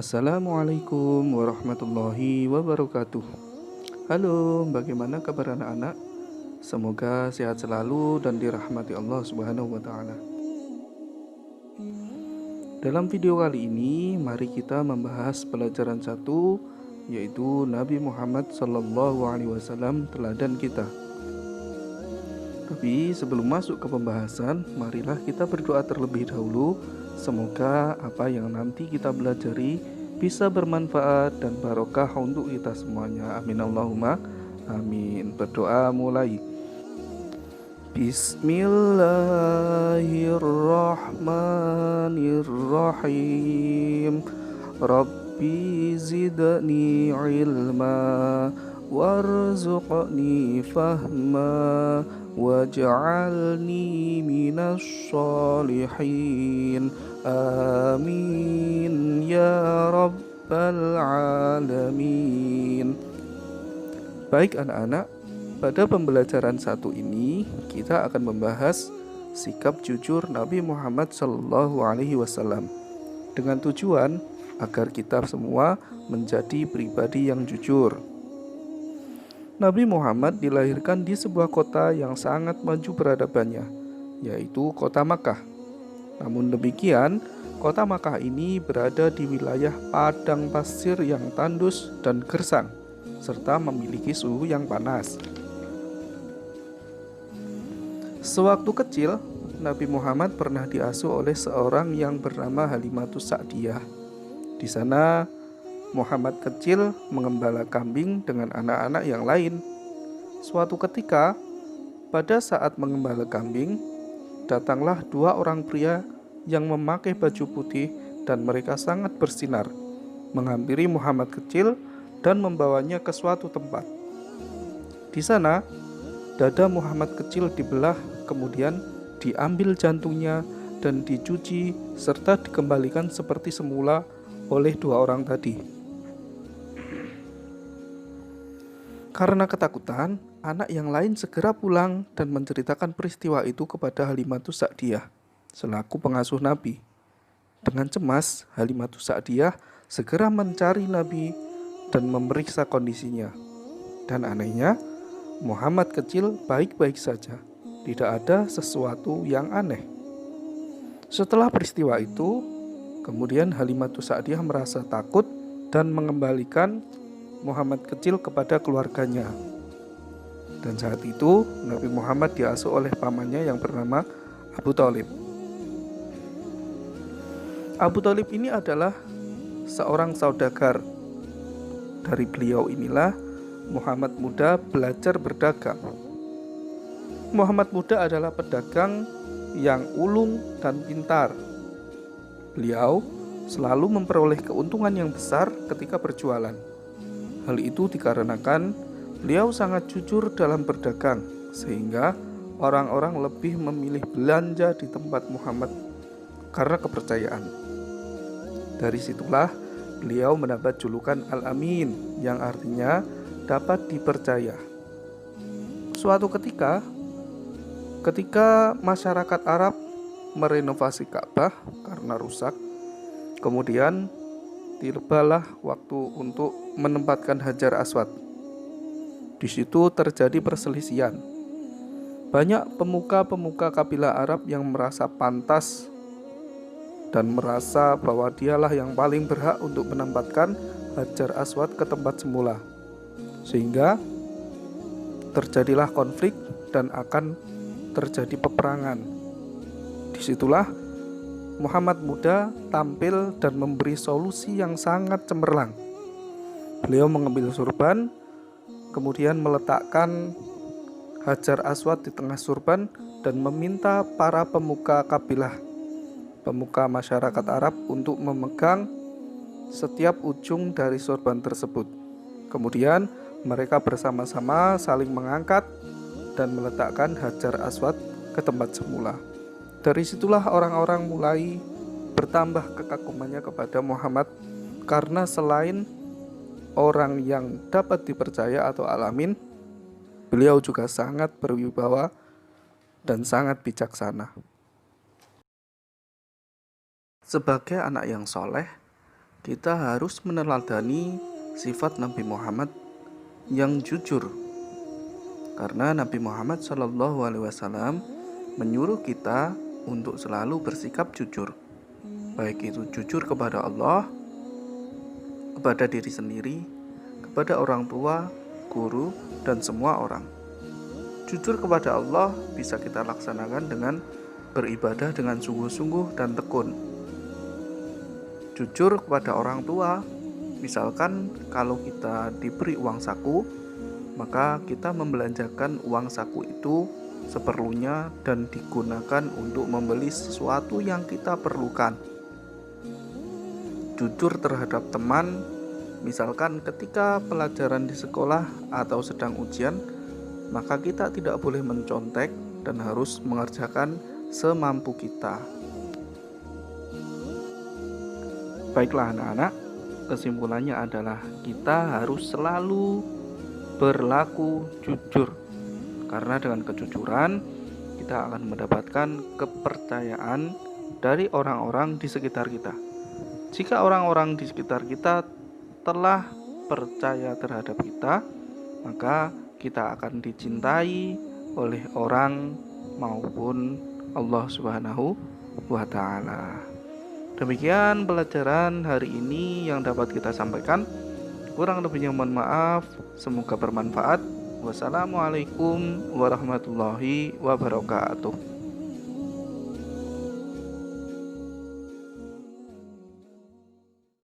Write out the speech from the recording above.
Assalamualaikum warahmatullahi wabarakatuh. Halo, bagaimana kabar anak-anak? Semoga sehat selalu dan dirahmati Allah Subhanahu wa taala. Dalam video kali ini, mari kita membahas pelajaran 1, yaitu Nabi Muhammad SAW teladan kita. Tapi sebelum masuk ke pembahasan, marilah kita berdoa terlebih dahulu. Semoga apa yang nanti kita pelajari bisa bermanfaat dan barokah untuk kita semuanya. Amin Allahumma amin. Berdoa mulai. Bismillahirrahmanirrahim. Rabbi zidni ilma warzuqni fahma waj'alni minas sholihin. Amin ya rabbal alamin. Baik anak-anak, pada pembelajaran 1 ini kita akan membahas sikap jujur Nabi Muhammad SAW dengan tujuan agar kita semua menjadi pribadi yang jujur. Nabi Muhammad dilahirkan di sebuah kota yang sangat maju peradabannya, yaitu kota Makkah. Namun demikian, kota Makkah ini berada di wilayah padang pasir yang tandus dan gersang, serta memiliki suhu yang panas. Sewaktu kecil, Nabi Muhammad pernah diasuh oleh seorang yang bernama Halimatus Sa'diyah. Di sana, Muhammad kecil mengembala kambing dengan anak-anak yang lain. Suatu ketika, pada saat mengembala kambing, datanglah 2 orang pria yang memakai baju putih dan mereka sangat bersinar, menghampiri Muhammad kecil dan membawanya ke suatu tempat. Di sana, dada Muhammad kecil dibelah, kemudian diambil jantungnya dan dicuci serta dikembalikan seperti semula oleh 2 orang tadi. Karena ketakutan, anak yang lain segera pulang dan menceritakan peristiwa itu kepada Halimatus Sa'diyah selaku pengasuh Nabi. Dengan cemas, Halimatus Sa'diyah segera mencari Nabi dan memeriksa kondisinya. Dan anehnya, Muhammad kecil baik-baik saja. Tidak ada sesuatu yang aneh. Setelah peristiwa itu, kemudian Halimatus Sa'diyah merasa takut dan mengembalikan Muhammad kecil kepada keluarganya. Dan saat itu Nabi Muhammad diasuh oleh pamannya yang bernama Abu Thalib. Abu Thalib ini adalah seorang saudagar. Dari beliau inilah Muhammad muda belajar berdagang. Muhammad muda adalah pedagang yang ulung dan pintar. Beliau selalu memperoleh keuntungan yang besar ketika berjualan. Hal itu dikarenakan beliau sangat jujur dalam berdagang, sehingga orang-orang lebih memilih belanja di tempat Muhammad karena kepercayaan. Dari situlah beliau mendapat julukan Al-Amin, yang artinya dapat dipercaya. Suatu ketika masyarakat Arab merenovasi Ka'bah karena rusak, kemudian tibalah waktu untuk menempatkan Hajar Aswad. Di situ terjadi perselisihan. Banyak pemuka-pemuka kabilah Arab yang merasa pantas dan merasa bahwa dialah yang paling berhak untuk menempatkan Hajar Aswad ke tempat semula. Sehingga terjadilah konflik dan akan terjadi peperangan. Disitulah Muhammad muda tampil dan memberi solusi yang sangat cemerlang. Beliau mengambil surban, kemudian meletakkan Hajar Aswad di tengah surban dan meminta para pemuka masyarakat Arab untuk memegang setiap ujung dari surban tersebut. Kemudian mereka bersama-sama saling mengangkat dan meletakkan Hajar Aswad ke tempat semula. Dari situlah orang-orang mulai bertambah kekagumannya kepada Muhammad, karena selain orang yang dapat dipercaya atau Al-Amin, beliau juga sangat berwibawa dan sangat bijaksana. Sebagai anak yang soleh, kita harus meneladani sifat Nabi Muhammad yang jujur. Karena Nabi Muhammad SAW menyuruh kita untuk selalu bersikap jujur. Baik itu jujur kepada Allah, kepada diri sendiri, kepada orang tua, guru, dan semua orang. Jujur kepada Allah bisa kita laksanakan dengan beribadah dengan sungguh-sungguh dan tekun. Jujur kepada orang tua, misalkan kalau kita diberi uang saku, maka kita membelanjakan uang saku itu seperlunya dan digunakan untuk membeli sesuatu yang kita perlukan. Jujur terhadap teman, misalkan ketika pelajaran di sekolah atau sedang ujian, maka kita tidak boleh mencontek dan harus mengerjakan semampu kita. Baiklah anak-anak, kesimpulannya adalah kita harus selalu berlaku jujur. Karena dengan kejujuran kita akan mendapatkan kepercayaan dari orang-orang di sekitar kita. Jika orang-orang di sekitar kita telah percaya terhadap kita, maka kita akan dicintai oleh orang maupun Allah Subhanahu wa Ta'ala. Demikian pelajaran hari ini yang dapat kita sampaikan. Kurang lebihnya mohon maaf. Semoga bermanfaat. Wassalamualaikum warahmatullahi wabarakatuh.